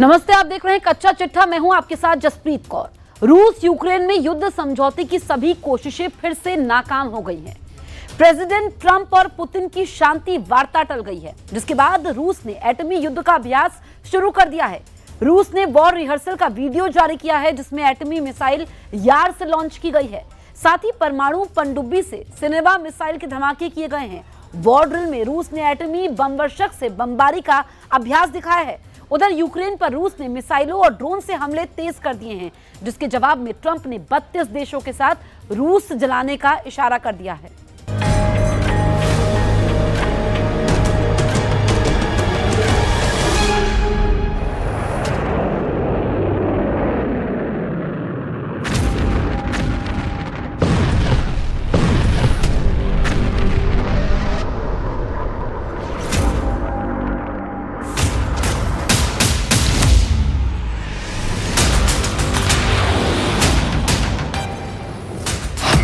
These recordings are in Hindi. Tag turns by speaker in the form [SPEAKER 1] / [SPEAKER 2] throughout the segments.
[SPEAKER 1] नमस्ते, आप देख रहे हैं कच्चा चिट्ठा। मैं हूं आपके साथ जसप्रीत कौर। रूस यूक्रेन में युद्ध समझौते की सभी कोशिशें फिर से नाकाम हो गई हैं। प्रेसिडेंट ट्रंप और पुतिन की शांति वार्ता टल गई है, जिसके बाद रूस ने एटमी युद्ध का अभ्यास शुरू कर दिया है। रूस ने वॉर रिहर्सल का वीडियो जारी किया है, जिसमें एटमी मिसाइल यार से लॉन्च की गई है। साथ ही परमाणु पनडुब्बी से सिनेमा मिसाइल के धमाके किए गए हैं। वॉर ड्रिल में रूस ने एटमी बमवर्षक से बमबारी का अभ्यास दिखाया है। उधर यूक्रेन पर रूस ने मिसाइलों और ड्रोन से हमले तेज कर दिए हैं, जिसके जवाब में ट्रंप ने 32 देशों के साथ रूस जलाने का इशारा कर दिया है।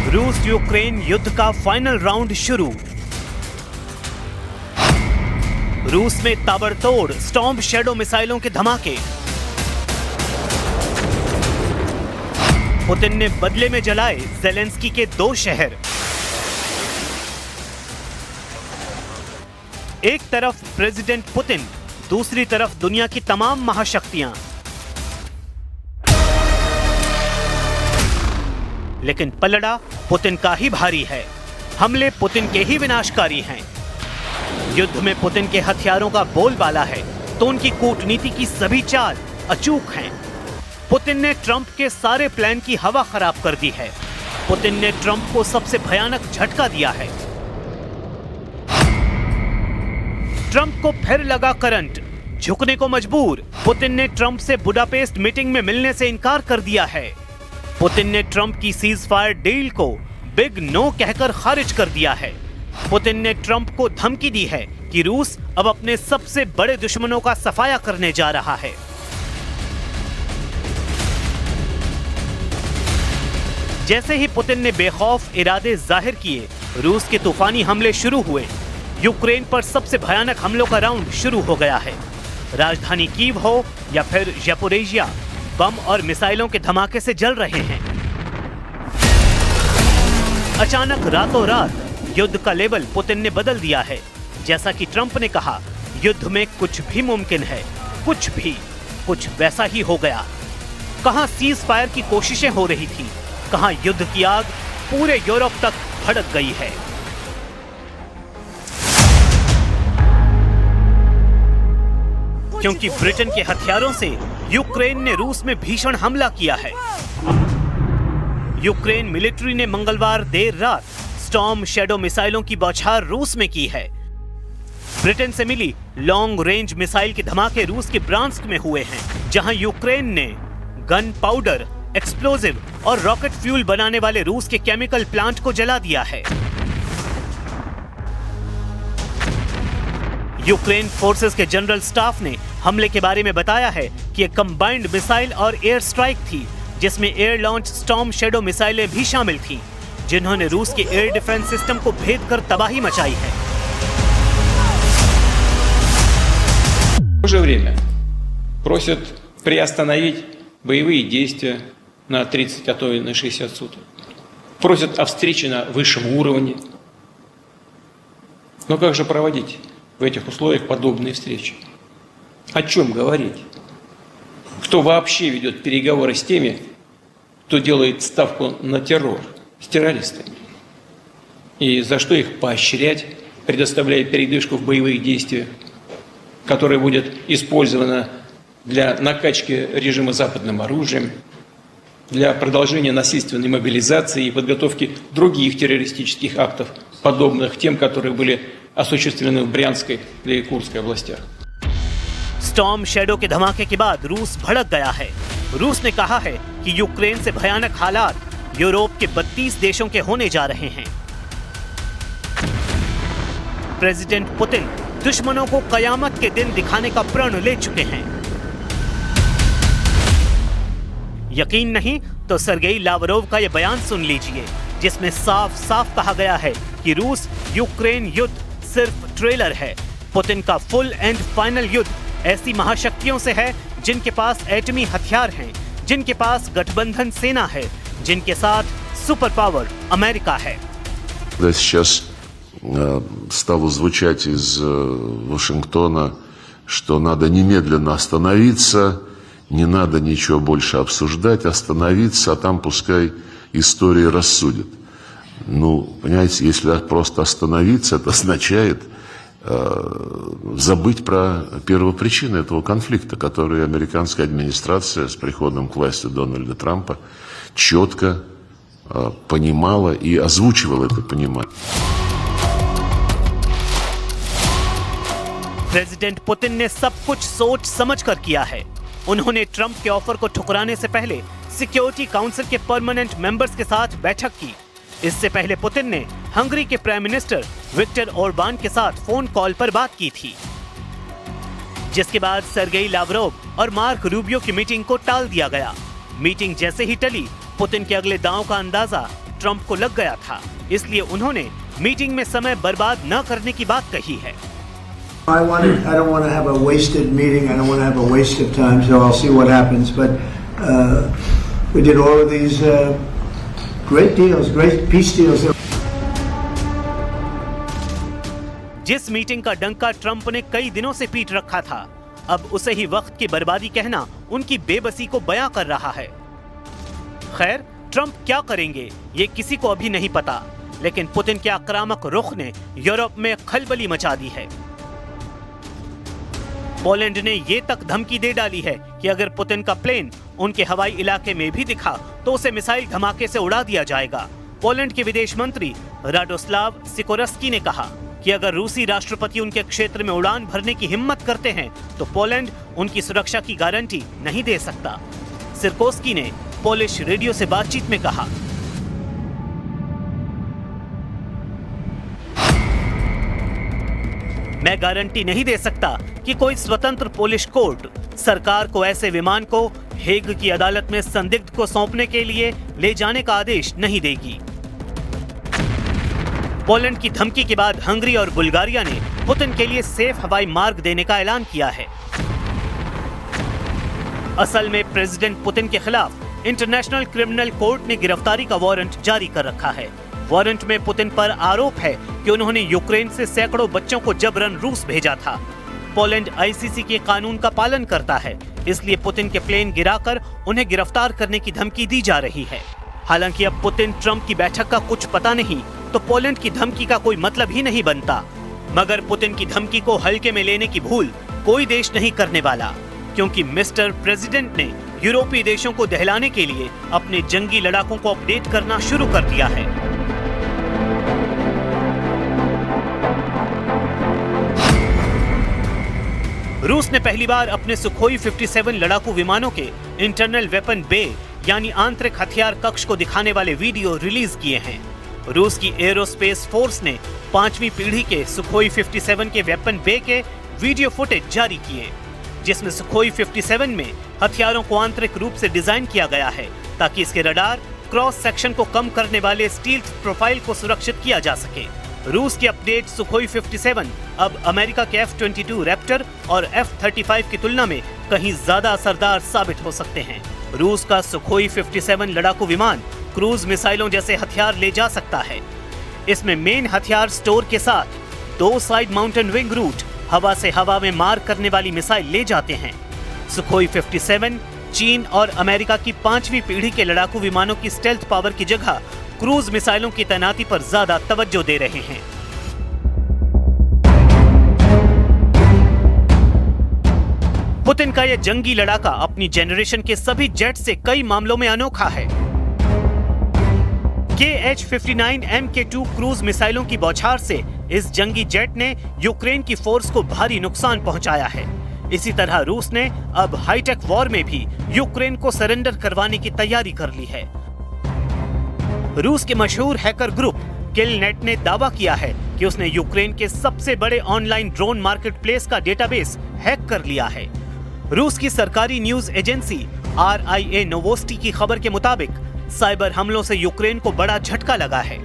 [SPEAKER 2] रूस यूक्रेन युद्ध का फाइनल राउंड शुरू। रूस में ताबड़तोड़ स्टॉर्म शैडो मिसाइलों के धमाके। पुतिन ने बदले में जलाए ज़ेलेंस्की के 2 शहर। एक तरफ प्रेसिडेंट पुतिन, दूसरी तरफ दुनिया की तमाम महाशक्तियां। लेकिन पलड़ा पुतिन का ही भारी है। हमले पुतिन के ही विनाशकारी हैं। युद्ध में पुतिन के हथियारों का बोलबाला है, तो उनकी कूटनीति की सभी चाल अचूक हैं। पुतिन ने ट्रंप के सारे प्लान की हवा खराब कर दी है। पुतिन ने ट्रंप को सबसे भयानक झटका दिया है। ट्रंप को फिर लगा करंट, झुकने को मजबूर। पुतिन ने ट्रंप से बुडापेस्ट मीटिंग में मिलने से इनकार कर दिया है। पुतिन ने ट्रंप की सीज फायर डील को बिग नो कहकर खारिज कर दिया है। पुतिन ने ट्रंप को धमकी दी है कि रूस अब अपने सबसे बड़े दुश्मनों का सफाया करने जा रहा है। जैसे ही पुतिन ने बेखौफ इरादे जाहिर किए, रूस के तूफानी हमले शुरू हुए। यूक्रेन पर सबसे भयानक हमलों का राउंड शुरू हो गया है। राजधानी कीव हो या फिर ज़पोरिज़िया, बम और मिसाइलों के धमाके से जल रहे हैं। अचानक रातों रात युद्ध का लेवल पुतिन ने बदल दिया है। जैसा कि ट्रंप ने कहा, युद्ध में कुछ भी मुमकिन है। कुछ वैसा ही हो गया। कहां सीज फायर की कोशिशें हो रही थी, कहां युद्ध की आग पूरे यूरोप तक भड़क गई है। क्योंकि ब्रिटेन के हथियारों से यूक्रेन ने रूस में भीषण हमला किया है। यूक्रेन मिलिट्री ने मंगलवार देर रात स्टॉर्म शैडो मिसाइलों की बौछार रूस में की है। ब्रिटेन से मिली लॉन्ग रेंज मिसाइल के धमाके रूस के ब्रांस्क में हुए हैं, जहां यूक्रेन ने गन पाउडर, एक्सप्लोजिव और रॉकेट फ्यूल बनाने वाले रूस के केमिकल प्लांट को जला दिया है। यूक्रेन फोर्सेस के जनरल स्टाफ ने हमले के बारे में बताया है कि एक कंबाइंड मिसाइल और एयर स्ट्राइक थी, जिसमें एयर लॉन्च स्टॉर्म शैडो मिसाइलें भी शामिल थीं, जिन्होंने रूस के एयर डिफेंस सिस्टम को भेद कर तबाही मचाई है।
[SPEAKER 3] В то же время просят приостановить боевые действия на 30, а то и на 60 суток. Просят о встрече на высшем уровне. Но как же проводить в этих условиях подобные встречи? О чем говорить? Кто вообще ведет переговоры с теми, кто делает ставку на террор, с террористами? И за что их поощрять, предоставляя передышку в боевых действиях, которая будет использована для накачки режима западным оружием, для продолжения насильственной мобилизации и подготовки других террористических актов, подобных тем, которые были осуществлены в Брянской и Курской областях.
[SPEAKER 2] स्टॉर्म शैडो के धमाके के बाद रूस भड़क गया है। रूस ने कहा है कि यूक्रेन से भयानक हालात यूरोप के 32 देशों के होने जा रहे हैं। प्रेसिडेंट पुतिन दुश्मनों को कयामत के दिन दिखाने का प्रण ले चुके हैं। यकीन नहीं तो सर्गेई लावरोव का यह बयान सुन लीजिए, जिसमें साफ साफ कहा गया है कि रूस यूक्रेन युद्ध सिर्फ ट्रेलर है। पुतिन का फुल एंड फाइनल युद्ध ऐसी महाशक्तियों से है जिनके पास एटमी हथियार हैं, जिनके पास गठबंधन सेना है, जिनके साथ सुपर पावर अमेरिका है।
[SPEAKER 4] Сейчас стало звучать из Вашингтона, что надо немедленно остановиться, не надо ничего больше обсуждать, остановиться, а там пускай история рассудит. Ну, понимаете, если просто остановиться, это означает забыть про первопричины этого конфликта, который американская администрация с приходом к власти Дональда Трампа четко понимала и озвучивала это понимание.
[SPEAKER 2] प्रेसिडेंट पुतिन ने सब कुछ सोच समझकर किया है। उन्होंने ट्रंप के ऑफर को ठुकराने से पहले सिक्योरिटी काउंसिल के परमानेंट मेंबर्स के साथ बैठक की। इससे पहले पुतिन ने हंगरी के प्राइम मिनिस्टर विक्टर ओरबान के साथ फोन कॉल पर बात की थी, जिसके बाद सर्गेई लावरोव और मार्क रूबियो की मीटिंग को टाल दिया गया। मीटिंग जैसे ही टली, पुतिन के अगले दांव का अंदाजा ट्रंप को लग गया था, इसलिए उन्होंने मीटिंग में समय बर्बाद न करने की बात कही है।
[SPEAKER 5] I don't want to have a wasted meeting. I don't want to have a waste of time. So I'll see what happens. But we did all of these great deals, great peace deals.
[SPEAKER 2] जिस मीटिंग का डंका ट्रंप ने कई दिनों से पीट रखा था, अब उसे ही वक्त की बर्बादी कहना उनकी बेबसी को बयां कर रहा है। खैर, ट्रंप क्या करेंगे ये किसी को अभी नहीं पता, लेकिन पुतिन के आक्रामक रुख ने यूरोप में खलबली मचा दी है। पोलैंड ने ये तक धमकी दे डाली है कि अगर पुतिन का प्लेन उनके हवाई इलाके में भी दिखा तो उसे मिसाइल धमाके से उड़ा दिया जाएगा। पोलैंड के विदेश मंत्री राडोस्लाव सिकोरस्की ने कहा कि अगर रूसी राष्ट्रपति उनके क्षेत्र में उड़ान भरने की हिम्मत करते हैं तो पोलैंड उनकी सुरक्षा की गारंटी नहीं दे सकता। सिकोरस्की ने पोलिश रेडियो से बातचीत में कहा, मैं गारंटी नहीं दे सकता कि कोई स्वतंत्र पोलिश कोर्ट सरकार को ऐसे विमान को हेग की अदालत में संदिग्ध को सौंपने के लिए ले जाने का आदेश नहीं देगी। पोलैंड की धमकी के बाद हंगरी और बुल्गारिया ने पुतिन के लिए सेफ हवाई मार्ग देने का ऐलान किया है। असल में प्रेसिडेंट पुतिन के खिलाफ इंटरनेशनल क्रिमिनल कोर्ट ने गिरफ्तारी का वारंट जारी कर रखा है। वारंट में पुतिन पर आरोप है कि उन्होंने यूक्रेन से सैकड़ों बच्चों को जबरन रूस भेजा था। पोलैंड आईसीसी के कानून का पालन करता है, इसलिए पुतिन के प्लेन गिराकर उन्हें गिरफ्तार करने की धमकी दी जा रही है। हालांकि अब पुतिन ट्रंप की बैठक का कुछ पता नहीं, तो पोलैंड की धमकी का कोई मतलब ही नहीं बनता। मगर पुतिन की धमकी को हल्के में लेने की भूल कोई देश नहीं करने वाला, क्योंकि मिस्टर प्रेसिडेंट ने यूरोपीय देशों को दहलाने के लिए अपने जंगी लड़ाकों को अपडेट करना शुरू कर दिया है। रूस ने पहली बार अपने सुखोई 57 लड़ाकू विमानों के इंटरनल वेपन बे यानी आंतरिक हथियार कक्ष को दिखाने वाले वीडियो रिलीज किए हैं। रूस की एरोस्पेस फोर्स ने 5वीं पीढ़ी के सुखोई 57 के वेपन बे के वीडियो फुटेज जारी किए, जिसमें सुखोई 57 में हथियारों को आंतरिक रूप से डिजाइन किया गया है ताकि इसके रडार क्रॉस सेक्शन को कम करने वाले स्टील्थ प्रोफाइल को सुरक्षित किया जा सके। रूस की अपडेट सुखोई 57 अब अमेरिका के F-22 रैप्टर और F-35 की तुलना में कहीं ज्यादा असरदार साबित हो सकते हैं। रूस का सुखोई 57 लड़ाकू विमान क्रूज मिसाइलों जैसे हथियार ले जा सकता है। इसमें मेन हथियार स्टोर के साथ 2 साइड माउंटेन विंग रूट हवा से हवा में मार करने वाली मिसाइल ले जाते हैं। सुखोई 57 चीन और अमेरिका की 5वीं पीढ़ी के लड़ाकू विमानों की स्टेल्थ पावर की जगह क्रूज मिसाइलों की तैनाती पर ज्यादा तवज्जो दे रहे हैं। पुतिन का यह जंगी लड़ाका अपनी जेनरेशन के सभी जेट से कई मामलों में अनोखा है। KH-59 MK2 क्रूज मिसाइलों की बौछार से इस जंगी जेट ने यूक्रेन की फोर्स को भारी नुकसान पहुंचाया है। इसी तरह रूस ने अब हाईटेक वॉर में भी यूक्रेन को सरेंडर करवाने की तैयारी कर ली है। रूस के मशहूर हैकर ग्रुप किलनेट ने दावा किया है कि उसने यूक्रेन के सबसे बड़े ऑनलाइन ड्रोन मार्केटप्लेस का डेटाबेस हैक कर लिया है। रूस की सरकारी न्यूज एजेंसी RIA नोवोस्टी की खबर के मुताबिक साइबर हमलों से यूक्रेन को बड़ा झटका लगा है।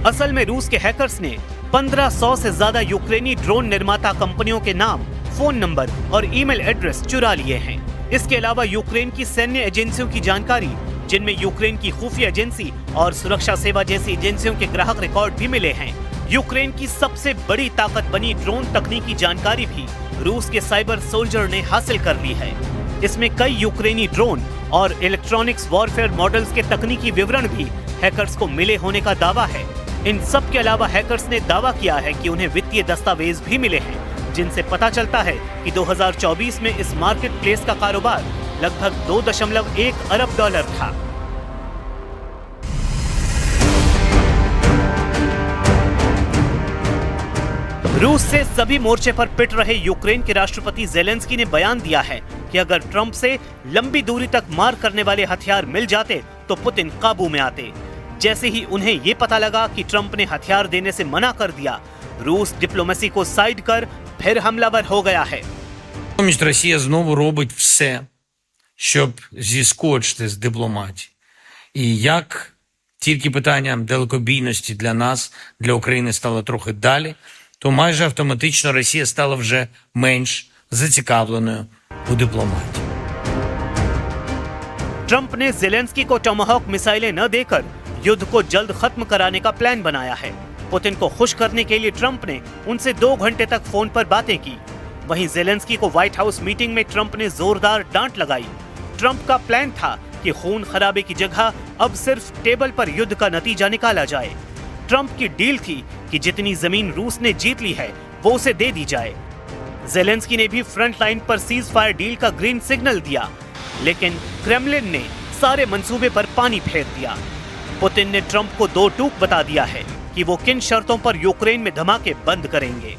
[SPEAKER 2] असल में रूस के हैकर्स ने 1500 से ज्यादा यूक्रेनी ड्रोन निर्माता कंपनियों के नाम, फोन नंबर और ईमेल एड्रेस चुरा लिए हैं। इसके अलावा यूक्रेन की सैन्य एजेंसियों की जानकारी, जिनमें यूक्रेन की खुफिया एजेंसी और सुरक्षा सेवा जैसी एजेंसियों के ग्राहक रिकॉर्ड भी मिले हैं। यूक्रेन की सबसे बड़ी ताकत बनी ड्रोन तकनीकी जानकारी भी रूस के साइबर सोल्जर ने हासिल कर ली है। इसमें कई यूक्रेनी ड्रोन और इलेक्ट्रॉनिक्स वॉरफेयर मॉडल्स के तकनीकी विवरण भी हैकर्स को मिले होने का दावा है। इन सब के अलावा हैकर्स ने दावा किया है कि उन्हें वित्तीय दस्तावेज भी मिले हैं, जिनसे पता चलता है कि 2024 में इस मार्केट प्लेस का कारोबार लगभग 2.1 अरब डॉलर था। रूस से सभी मोर्चे पर पिट रहे यूक्रेन के राष्ट्रपति ज़ेलेंस्की ने बयान दिया है कि अगर ट्रंप से लंबी दूरी तक मार करने वाले हथियार मिल जाते तो पुतिन काबू में आते। जैसे ही उन्हें ये पता लगा कि ट्रंप ने हथियार देने से मना कर दिया, रूस डिप्लोमेसी को साइड कर फिर हमलावर हो गया है।
[SPEAKER 6] Росія знову робить все, щоб зіскочити з дипломатії. І як тільки питання далекобійності для нас, для України стало трохи далі, то майже автоматично Росія стала вже менш зацікавленою у дипломатії.
[SPEAKER 2] ट्रंप ने ज़ेलेंस्की को टोमाहॉक मिसाइलें न देकर युद्ध को जल्द खत्म कराने का प्लान बनाया है। पुतिन को खुश करने के लिए ट्रंप ने उनसे 2 घंटे तक फोन पर बातें की। वहीं ज़ेलेंस्की को व्हाइट हाउस मीटिंग में ट्रंप ने जोरदार डांट लगाई। ट्रंप का प्लान था कि खून खराबे की जगह अब सिर्फ टेबल पर युद्ध का नतीजा निकाला जाए। ट्रंप की डील थी कि जितनी जमीन रूस ने जीत ली है वो उसे दे दी जाए। ज़ेलेंस्की ने भी फ्रंट लाइन पर सीज फायर डील का ग्रीन सिग्नल दिया, लेकिन क्रेमलिन ने सारे मंसूबे पर पानी फेर दिया। पुतिन ने ट्रंप को 2 टूक बता दिया है कि वो किन शर्तों पर यूक्रेन में धमाके बंद करेंगे।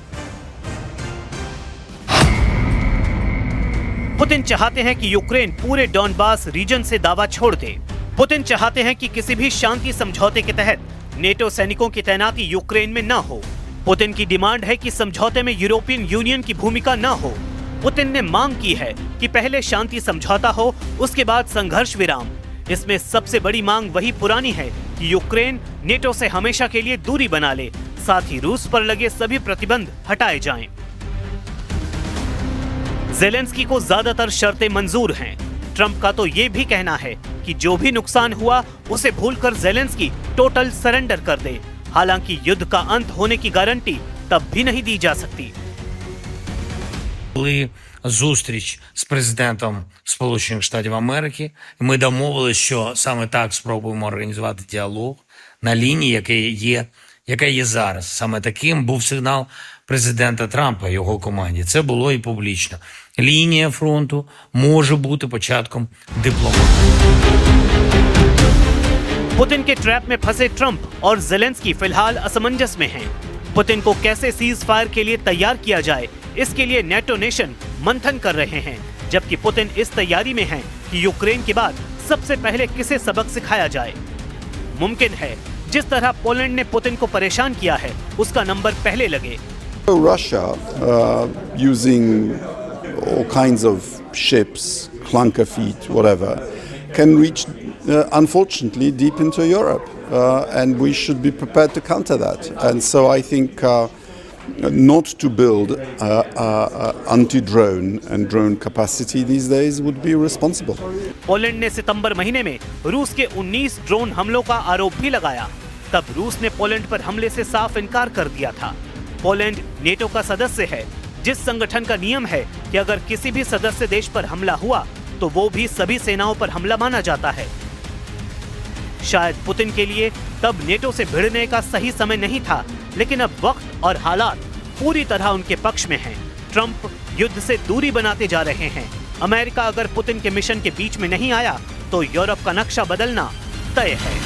[SPEAKER 2] पुतिन चाहते हैं कि यूक्रेन पूरे डॉनबास रीजन से दावा छोड़ दे। पुतिन चाहते हैं कि किसी भी शांति समझौते के तहत नेटो सैनिकों की तैनाती यूक्रेन में न हो। पुतिन की डिमांड है कि समझौते में यूरोपियन यूनियन की भूमिका न हो। पुतिन ने मांग की है कि पहले शांति समझौता हो, उसके बाद संघर्ष विराम। इसमें सबसे बड़ी मांग वही पुरानी है कि यूक्रेन नेटो से हमेशा के लिए दूरी बना ले, साथ ही रूस पर लगे सभी प्रतिबंध हटाए जाएं। ज़ेलेंस्की को ज्यादातर शर्तें मंजूर हैं। ट्रंप का तो ये भी कहना है कि जो भी नुकसान हुआ उसे भूलकर ज़ेलेंस्की टोटल सरेंडर कर दे। हालांकि युद्ध का अंत होने की गारंटी तब भी नहीं दी जा सकती।
[SPEAKER 6] Були зустріч з президентом Сполучених Штатів Америки. Ми домовилися, що саме так спробуємо організувати діалог на лінії, яка є зараз. Саме таким був сигнал президента Трампа і його команді. Це було і публічно. Лінія фронту може бути початком дипломатії.
[SPEAKER 2] पुतिन के ट्रैप में फंसे ट्रंप और ज़ेलेंस्की फिलहाल असमंजस में हैं। पुतिन को कैसे सीज फायर के लिए तैयार किया जाए, इसके लिए नेटो नेशन मंथन कर रहे हैं, जबकि पुतिन इस तैयारी में हैं कि यूक्रेन के बाद सबसे पहले किसे सबक सिखाया जाए। मुमकिन है जिस तरह पोलैंड ने पुतिन को परेशान किया है, उसका नंबर पहले लगे।
[SPEAKER 7] Russia, using all kinds of ships, clunker feet, whatever, can reach, unfortunately, deep into Europe, and we should be prepared to counter that. And so I think not to build anti-drone and drone capacity these days would be responsible.
[SPEAKER 2] Poland ने सितंबर महीने में रूस के 19 ड्रोन हमलों का आरोप भी लगाया। तब रूस ने पोलैंड पर हमले से साफ इनकार कर दिया था। पोलैंड नेटो का सदस्य है, जिस संगठन का नियम है कि अगर किसी भी सदस्य देश पर हमला हुआ तो वो भी सभी सेनाओं पर हमला माना जाता है। शायद पुतिन के लिए तब नेटो से भिड़ने का सही समय नहीं था, लेकिन अब वक्त और हालात पूरी तरह उनके पक्ष में हैं। ट्रंप युद्ध से दूरी बनाते जा रहे हैं। अमेरिका अगर पुतिन के मिशन के बीच में नहीं आया तो यूरोप का नक्शा बदलना तय है।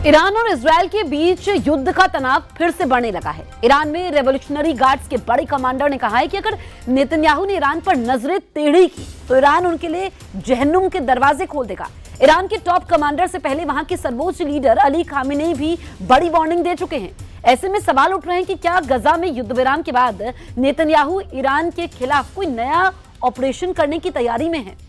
[SPEAKER 1] ईरान और इजरायल के बीच युद्ध का तनाव फिर से बढ़ने लगा है। ईरान में रेवोल्यूशनरी गार्ड्स के बड़े कमांडर ने कहा है कि अगर नेतन्याहू ने ईरान पर नजरें टेढ़ी की तो ईरान उनके लिए जहन्नुम के दरवाजे खोल देगा। ईरान के टॉप कमांडर से पहले वहां के सर्वोच्च लीडर अली खामेनेई भी बड़ी वार्निंग दे चुके हैं। ऐसे में सवाल उठ रहे हैं कि क्या गजा में युद्ध विराम के बाद नेतन्याहू ईरान के खिलाफ कोई नया ऑपरेशन करने की तैयारी में है।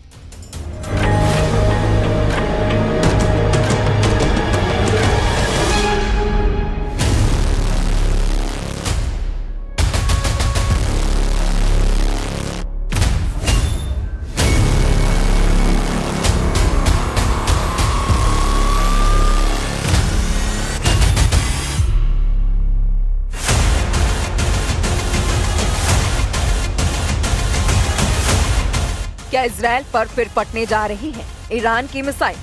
[SPEAKER 8] क्या इजराइल पर फिर पटने जा रही है ईरान की मिसाइल?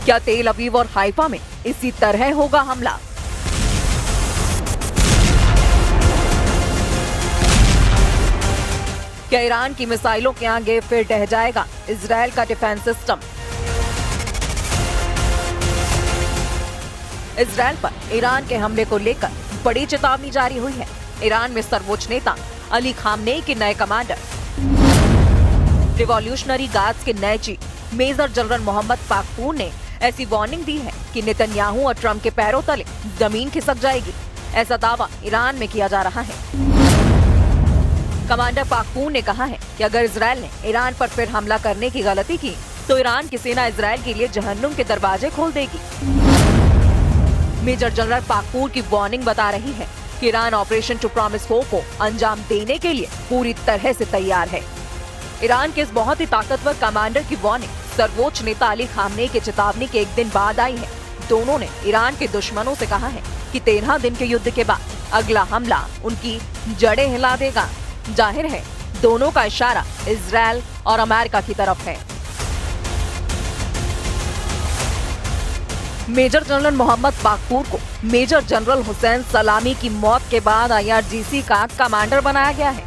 [SPEAKER 8] क्या तेल अवीव और हाइफा में इसी तरह होगा हमला? क्या ईरान की मिसाइलों के आगे फिर ढह जाएगा इजराइल का डिफेंस सिस्टम? इजराइल पर ईरान के हमले को लेकर बड़ी चेतावनी जारी हुई है। ईरान में सर्वोच्च नेता अली खामनेई के नए कमांडर रिवॉल्यूशनरी गार्ड्स के नए chief major general Mohammad Pakpour ने ऐसी वार्निंग दी है कि नेतन्याहू और ट्रंप के पैरों तले जमीन खिसक जाएगी। ऐसा दावा ईरान में किया जा रहा है। कमांडर पाकपूर ने कहा है कि अगर इजराइल ने ईरान पर फिर हमला करने की गलती की तो ईरान की सेना इजराइल के लिए जहन्नुम के दरवाजे खोल देगी। मेजर जनरल पाकपूर की वार्निंग बता रही है कि Iran operation true promise hope को अंजाम देने के लिए पूरी तरह से तैयार है। ईरान के इस बहुत ही ताकतवर कमांडर की वार्निंग सर्वोच्च नेता अली खामनेई की चेतावनी के एक दिन बाद आई है। दोनों ने ईरान के दुश्मनों से कहा है कि 13 दिन के युद्ध के बाद अगला हमला उनकी जड़ें हिला देगा। जाहिर है दोनों का इशारा इजराइल और अमेरिका की तरफ है। मेजर जनरल मोहम्मद पाकपूर को मेजर जनरल हुसैन सलामी की मौत के बाद IRGC का कमांडर बनाया गया है।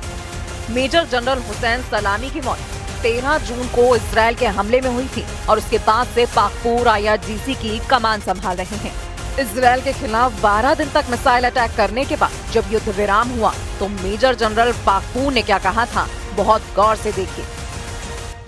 [SPEAKER 8] मेजर जनरल हुसैन सलामी की मौत 13 जून को इजराइल के हमले में हुई थी और उसके बाद से पाकपूर IRGC की कमान संभाल रहे हैं। इजराइल के खिलाफ 12 दिन तक मिसाइल अटैक करने के बाद जब युद्ध विराम हुआ तो मेजर जनरल पाकपूर ने क्या कहा था, बहुत गौर से देखिए।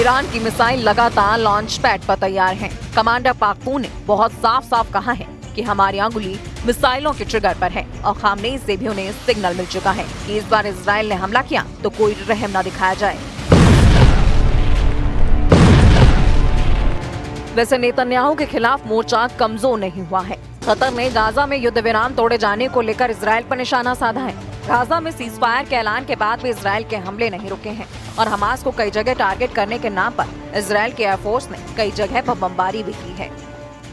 [SPEAKER 8] ईरान की मिसाइल लगातार लॉन्च पैड पर तैयार है। कमांडर पाकपूर ने बहुत साफ साफ कहा है कि हमारी अंगुली मिसाइलों के ट्रिगर पर है और खामनेई से भी उन्हें सिग्नल मिल चुका है कि इस बार इजराइल ने हमला किया तो कोई रहम न दिखाया जाए। वैसे नेतन्याहू के खिलाफ मोर्चा कमजोर नहीं हुआ है। कतर ने गाजा में युद्ध विराम तोड़े जाने को लेकर इजराइल पर निशाना साधा है। गाजा में सीजफायर के ऐलान के बाद भी इजराइल के हमले नहीं रुके हैं और हमास को कई जगह टारगेट करने के नाम पर इजराइल के एयरफोर्स ने कई जगह पर बमबारी भी की है।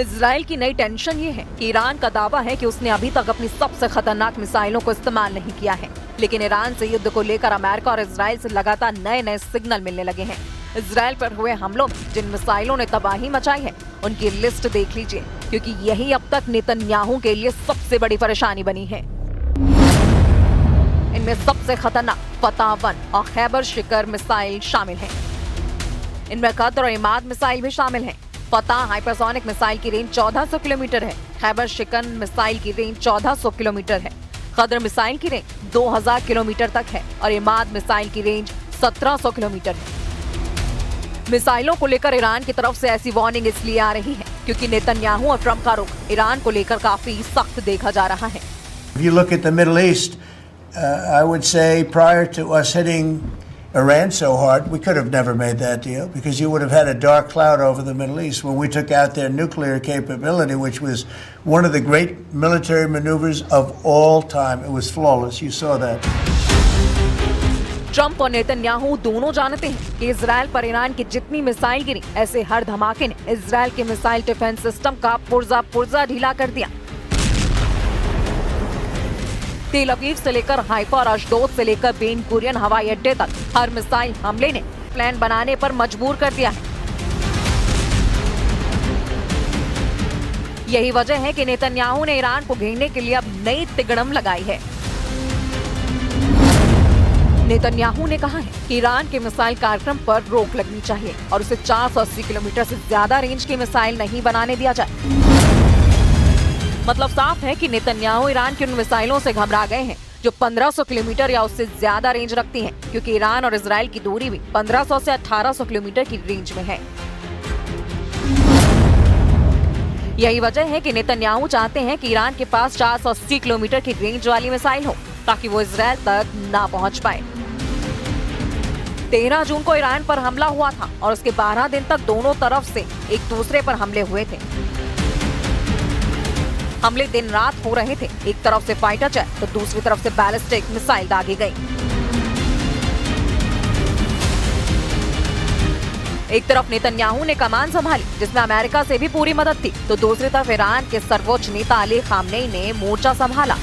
[SPEAKER 8] इजराइल की नई टेंशन ये है कि ईरान का दावा है कि उसने अभी तक अपनी सबसे खतरनाक मिसाइलों को इस्तेमाल नहीं किया है, लेकिन ईरान से युद्ध को लेकर अमेरिका और इजराइल से लगातार नए नए सिग्नल मिलने लगे हैं। इजराइल पर हुए हमलों में जिन मिसाइलों ने तबाही मचाई है उनकी लिस्ट देख लीजिए, क्योंकि यही अब तक नेतन्याहू के लिए सबसे बड़ी परेशानी बनी है। इनमें सबसे खतरनाक फतह-1 और खैबर शिकर मिसाइल शामिल हैं। इनमें कद्र और इमाद मिसाइल भी शामिल हैं। फतह हाइपरसोनिक मिसाइल की रेंज 1400 किलोमीटर है। खैबर शिकन मिसाइल की रेंज 1400 किलोमीटर है। कद्र मिसाइल की रेंज 2000 किलोमीटर तक है और इमाद मिसाइल की रेंज 1700 किलोमीटर है। मिसाइलों को लेकर ईरान की तरफ से ऐसी वार्निंग इसलिए आ रही है क्योंकि नेतन्याहू और ट्रंप का रुख ईरान को लेकर काफी सख्त देखा जा रहा है।
[SPEAKER 5] If you look at the Middle East, I would say prior to us hitting Iran so hard, we could have never made that deal because you would have had a dark cloud over the Middle East when we took out their nuclear capability, which was one of the great military maneuvers of all time. It was flawless. You saw that.
[SPEAKER 8] Trump और नेतन्याहू दोनों जानते हैं कि इजराइल पर ईरान की जितनी मिसाइल गिरी, ऐसे हर धमाके ने इजराइल के मिसाइल डिफेंस सिस्टम का पुर्जा ढीला कर दिया। तेल अवीव से लेकर हाइफा और अशदोद से लेकर बेन गुरियन हवाई अड्डे तक हर मिसाइल हमले ने प्लान बनाने पर मजबूर कर दिया है। यही वजह है कि नेतन्याहू ने ईरान को घेरने के लिए अब नई तिगड़म लगाई है। नेतन्याहू ने कहा है कि ईरान के मिसाइल कार्यक्रम पर रोक लगनी चाहिए और उसे 480 किलोमीटर से ज्यादा रेंज की मिसाइल नहीं बनाने दिया जाए। मतलब साफ है कि नेतन्याहू ईरान की उन मिसाइलों से घबरा गए हैं जो 1500 किलोमीटर या उससे ज्यादा रेंज रखती हैं, क्योंकि ईरान और इजराइल की दूरी भी 1500 से 1800 किलोमीटर की रेंज में है। यही वजह है कि नेतन्याहू चाहते हैं कि ईरान के पास 480 किलोमीटर की रेंज वाली मिसाइल हो ताकि वो इजराइल तक ना पहुंच पाए। 13 जून को ईरान पर हमला हुआ था और उसके 12 दिन तक दोनों तरफ से एक दूसरे पर हमले हुए थे। हमले दिन रात हो रहे थे। एक तरफ से फाइटर जेट तो दूसरी तरफ से बैलिस्टिक मिसाइल दागी गई। एक तरफ नेतन्याहू ने कमान संभाली जिसमें अमेरिका से भी पूरी मदद थी, तो दूसरी तरफ ईरान के सर्वोच्च नेता अली खामनेई ने मोर्चा संभाला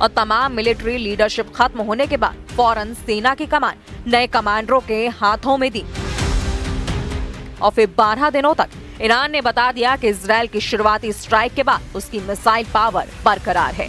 [SPEAKER 8] और तमाम मिलिट्री लीडरशिप खत्म होने के बाद फौरन सेना की कमान नए कमांडरों के हाथों में दी। और फिर 12 दिनों तक ईरान ने बता दिया कि इजराइल की शुरुआती स्ट्राइक के बाद उसकी मिसाइल पावर बरकरार है।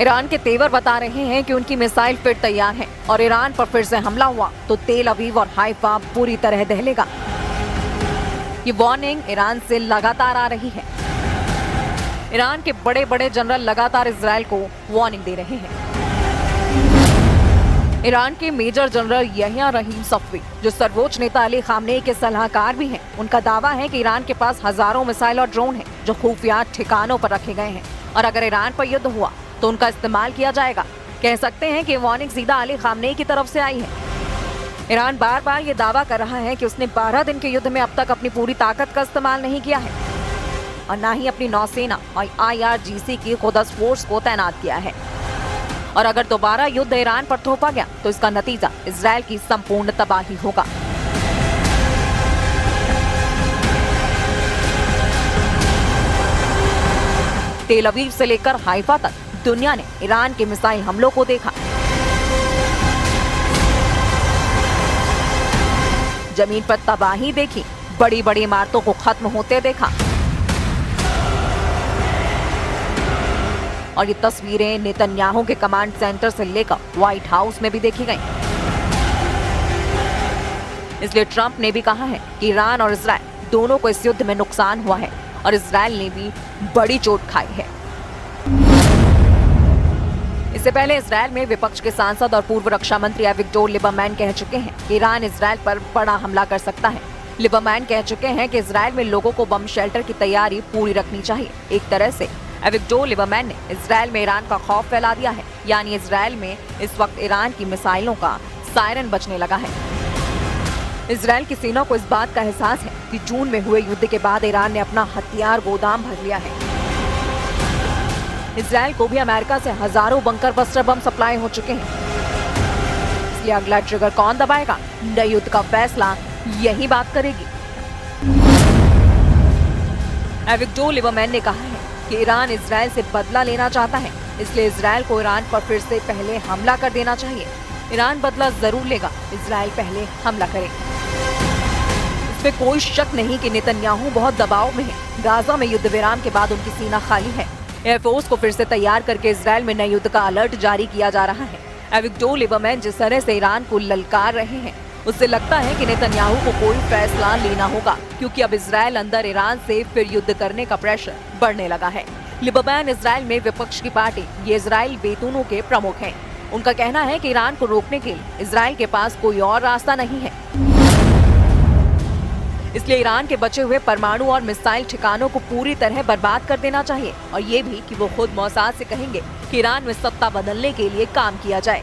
[SPEAKER 8] ईरान के तेवर बता रहे हैं कि उनकी मिसाइल फिर तैयार है और ईरान पर फिर से हमला हुआ तो तेल अवीव और हाइफा पूरी तरह दहलेगा। ये वार्निंग ईरान से लगातार आ रही है। ईरान के बड़े बड़े जनरल लगातार इजराइल को वार्निंग दे रहे हैं। ईरान के मेजर जनरल यहिया रहीम सफवी, जो सर्वोच्च नेता अली खामनेई के सलाहकार भी हैं, उनका दावा है कि ईरान के पास हजारों मिसाइल और ड्रोन हैं जो खुफिया ठिकानों पर रखे गए हैं और अगर ईरान पर युद्ध हुआ तो उनका इस्तेमाल किया जाएगा। कह सकते हैं कि वार्निंग सीधा अली खामनेई की तरफ से आई है। ईरान बार बार ये दावा कर रहा है कि उसने 12 दिन के युद्ध में अब तक अपनी पूरी ताकत का इस्तेमाल नहीं किया है और न ही अपनी नौसेना और IRGC की खुदस फोर्स को तैनात किया है। और अगर दोबारा युद्ध ईरान पर थोपा गया तो इसका नतीजा इजराइल की संपूर्ण तबाही होगा। तेल अवीव से लेकर हाइफा तक दुनिया ने ईरान के मिसाइल हमलों को देखा। जमीन पर तबाही देखी, बड़ी बड़ी इमारतों को खत्म होते देखा और ये तस्वीरें नेतन्याहू के कमांड सेंटर से लेकर व्हाइट हाउस में भी देखी गईं। इसलिए ट्रंप ने भी कहा है कि ईरान और इजराइल दोनों को इस युद्ध में नुकसान हुआ है और इजराइल ने भी बड़ी चोट खाई है। इससे पहले इजराइल में विपक्ष के सांसद और पूर्व रक्षा मंत्री एविगडोर लिबरमैन कह चुके हैं कि ईरान इजराइल पर बड़ा हमला कर सकता है। लिबरमैन कह चुके हैं कि इजराइल में लोगों को बम शेल्टर की तैयारी पूरी रखनी चाहिए। एक तरह से एविगडोर लिबरमैन ने इजराइल में ईरान का खौफ फैला दिया है, यानी इजराइल में इस वक्त ईरान की मिसाइलों का सायरन बजने लगा है। इजराइल की सेना को इस बात का एहसास है कि जून में हुए युद्ध के बाद ईरान ने अपना हथियार गोदाम भर लिया है। इजराइल को भी अमेरिका से हजारों बंकर बस्टर बम सप्लाई हो चुके हैं। इसलिए अगला ट्रिगर कौन दबाएगा, नए युद्ध का फैसला यही बात करेगी। एविगडोर लिबरमैन ने कहा है कि ईरान इजराइल से बदला लेना चाहता है, इसलिए इजराइल को ईरान पर फिर से पहले हमला कर देना चाहिए। ईरान बदला जरूर लेगा, इजराइल पहले हमला करे। इसमें कोई शक नहीं कि नेतन्याहू बहुत दबाव में है। गाजा में युद्ध विराम के बाद उनकी सीना खाली है। एयरफोर्स को फिर से तैयार करके इजराइल में नए युद्ध का अलर्ट जारी किया जा रहा है। एविगडोर लिबरमैन जिस तरह से ईरान को ललकार रहे हैं, उससे लगता है कि नेतन्याहू को कोई फैसला लेना होगा, क्योंकि अब इजराइल अंदर ईरान से फिर युद्ध करने का प्रेशर बढ़ने लगा है। लिबरमैन इजराइल में विपक्ष की पार्टी ये इजराइल बेतूनों के प्रमुख हैं। उनका कहना है कि ईरान को रोकने के लिए इजराइल के पास कोई और रास्ता नहीं है। इसलिए ईरान के बचे हुए परमाणु और मिसाइल ठिकानों को पूरी तरह बर्बाद कर देना चाहिए और ये भी कि वो खुद मोसाद से कहेंगे कि ईरान में सत्ता बदलने के लिए काम किया जाए।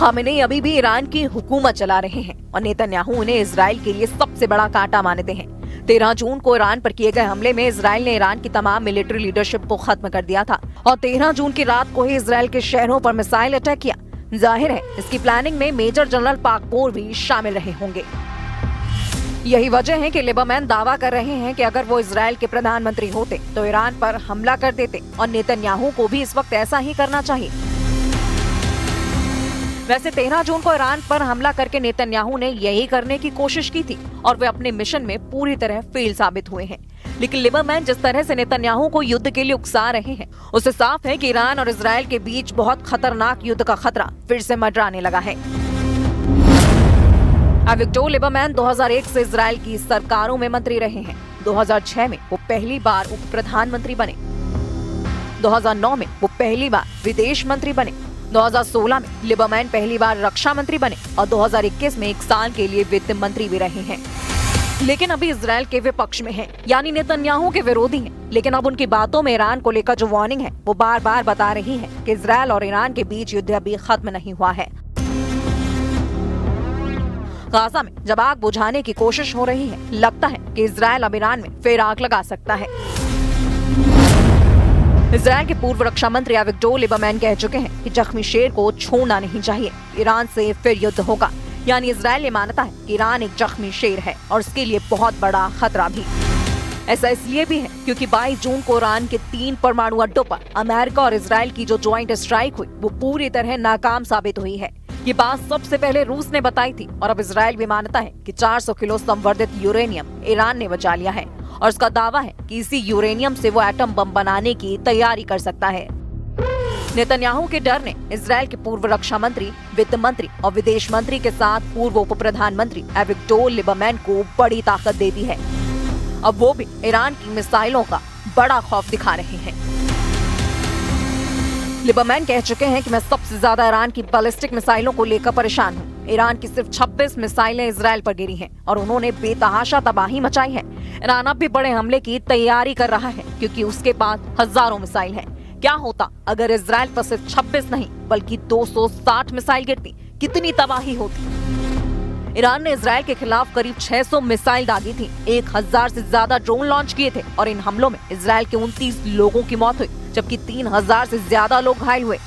[SPEAKER 8] खामेनेई अभी भी ईरान की हुकूमत चला रहे हैं और नेतन्याहू उन्हें इजराइल के लिए सबसे बड़ा कांटा मानते हैं। 13 जून को ईरान पर किए गए हमले में इजराइल ने ईरान की तमाम मिलिट्री लीडरशिप को खत्म कर दिया था और 13 जून की रात को ही इजराइल के शहरों पर मिसाइल अटैक किया। जाहिर है इसकी प्लानिंग में मेजर जनरल पाकपोर भी शामिल रहे होंगे। यही वजह है कि लिबरमैन दावा कर रहे हैं कि अगर वो इजराइल के प्रधानमंत्री होते तो ईरान पर हमला कर देते और नेतन्याहू को भी इस वक्त ऐसा ही करना चाहिए। वैसे 13 जून को ईरान पर हमला करके नेतन्याहू ने यही करने की कोशिश की थी और वे अपने मिशन में पूरी तरह फेल साबित हुए हैं। लेकिन लिबरमैन जिस तरह से नेतन्याहू को युद्ध के लिए उकसा रहे हैं उससे साफ है कि ईरान और इजराइल के बीच बहुत खतरनाक युद्ध का खतरा फिर से मंडराने लगा है। अविगडोर लिबरमैन 2001 से इजराइल की सरकारों में मंत्री रहे हैं। 2006 में वो पहली बार उप प्रधानमंत्री बने। 2009 में वो पहली बार विदेश मंत्री बने। 2016 में लिबरमैन पहली बार रक्षा मंत्री बने और 2021 में 1 साल के लिए वित्त मंत्री भी रहे हैं। लेकिन अभी इजराइल के विपक्ष में हैं, यानी नेतन्याहू के विरोधी हैं। लेकिन अब उनकी बातों में ईरान को लेकर जो वार्निंग है वो बार बार बता रही है कि इजराइल और ईरान के बीच युद्ध अभी खत्म नहीं हुआ है। गाजा में जब आग बुझाने की कोशिश हो रही है, लगता है कि इजराइल अब ईरान में फिर आग लगा सकता है। इजराइल के पूर्व रक्षा मंत्री अविगडोर लिबरमैन कह चुके हैं कि जख्मी शेर को छोड़ना नहीं चाहिए, ईरान से फिर युद्ध होगा। यानी इजराइल ये मानता है कि ईरान एक जख्मी शेर है और इसके लिए बहुत बड़ा खतरा भी। ऐसा इसलिए भी है क्योंकि 22 जून को ईरान के 3 परमाणु अड्डों पर अमेरिका और इजराइल की जो ज्वाइंट स्ट्राइक हुई वो पूरी तरह नाकाम साबित हुई है। ये बात सबसे पहले रूस ने बताई थी और अब इजराइल भी मानता है कि 400 किलो संवर्धित यूरेनियम ईरान ने बचा लिया है और उसका दावा है कि इसी यूरेनियम से वो एटम बम बनाने की तैयारी कर सकता है। नेतन्याहू के डर ने इजराइल के पूर्व रक्षा मंत्री, वित्त मंत्री और विदेश मंत्री के साथ पूर्व उप प्रधानमंत्री अविगडोर लिबरमैन को बड़ी ताकत दे दी है। अब वो भी ईरान की मिसाइलों का बड़ा खौफ दिखा रहे हैं। लिबरमैन कह चुके हैं कि मैं सबसे ज्यादा ईरान की बैलिस्टिक मिसाइलों को लेकर परेशान हूँ। ईरान की सिर्फ 26 मिसाइलें इजराइल पर गिरी हैं और उन्होंने बेतहाशा तबाही मचाई है। ईरान अब भी बड़े हमले की तैयारी कर रहा है क्योंकि उसके पास हजारों मिसाइल हैं। क्या होता अगर इजराइल पर सिर्फ 26 नहीं बल्कि 260 मिसाइल गिरती, कितनी तबाही होती। ईरान ने इजराइल के खिलाफ करीब 600 मिसाइल दागी थी, 1000 से ज्यादा ड्रोन लॉन्च किए थे और इन हमलों में इजराइल के 29 लोगों की मौत हुई जबकि 3000 से ज्यादा लोग घायल हुए।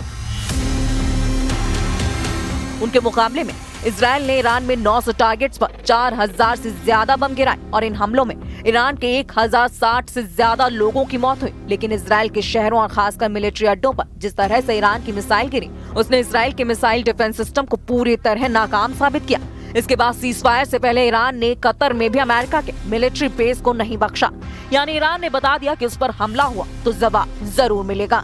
[SPEAKER 8] उनके मुकाबले में इजराइल ने ईरान में 900 टारगेट्स पर 4000 से ज्यादा बम गिराए और इन हमलों में ईरान के 1060 से ज्यादा लोगों की मौत हुई। लेकिन इजराइल के शहरों और खासकर मिलिट्री अड्डों पर जिस तरह से ईरान की मिसाइल गिरी उसने इजराइल के मिसाइल डिफेंस सिस्टम को पूरी तरह नाकाम साबित किया। इसके बाद सीजफायर से पहले ईरान ने कतर में भी अमेरिका के मिलिट्री बेस को नहीं बख्शा। यानी ईरान ने बता दिया कि उस पर हमला हुआ तो जवाब जरूर मिलेगा।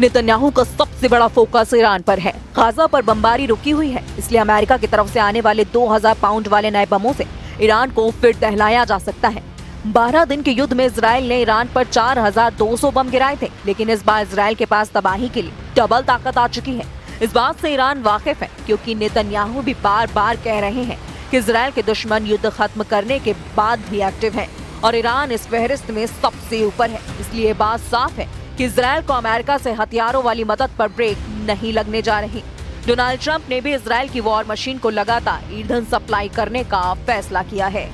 [SPEAKER 8] नेतन्याहू का सबसे बड़ा फोकस ईरान पर है। गाजा पर बमबारी रुकी हुई है, इसलिए अमेरिका की तरफ से आने वाले 2000 पाउंड वाले नए बमों से ईरान को फिर दहलाया जा सकता है। 12 दिन के युद्ध में इजराइल ने ईरान पर 4200 बम गिराए थे, लेकिन इस बार इजराइल के पास तबाही के लिए डबल ताकत आ चुकी है। इस बात से ईरान वाकिफ है क्योंकि नेतन्याहू भी बार बार कह रहे हैं कि इजराइल के दुश्मन युद्ध खत्म करने के बाद भी एक्टिव है और ईरान इस फहरिस्त में सबसे ऊपर है। इसलिए बात साफ है कि इजराइल को अमेरिका से हथियारों वाली मदद पर ब्रेक नहीं लगने जा रही। डोनाल्ड ट्रंप ने भी इजराइल की वॉर मशीन को लगातार ईंधन सप्लाई करने का फैसला किया है।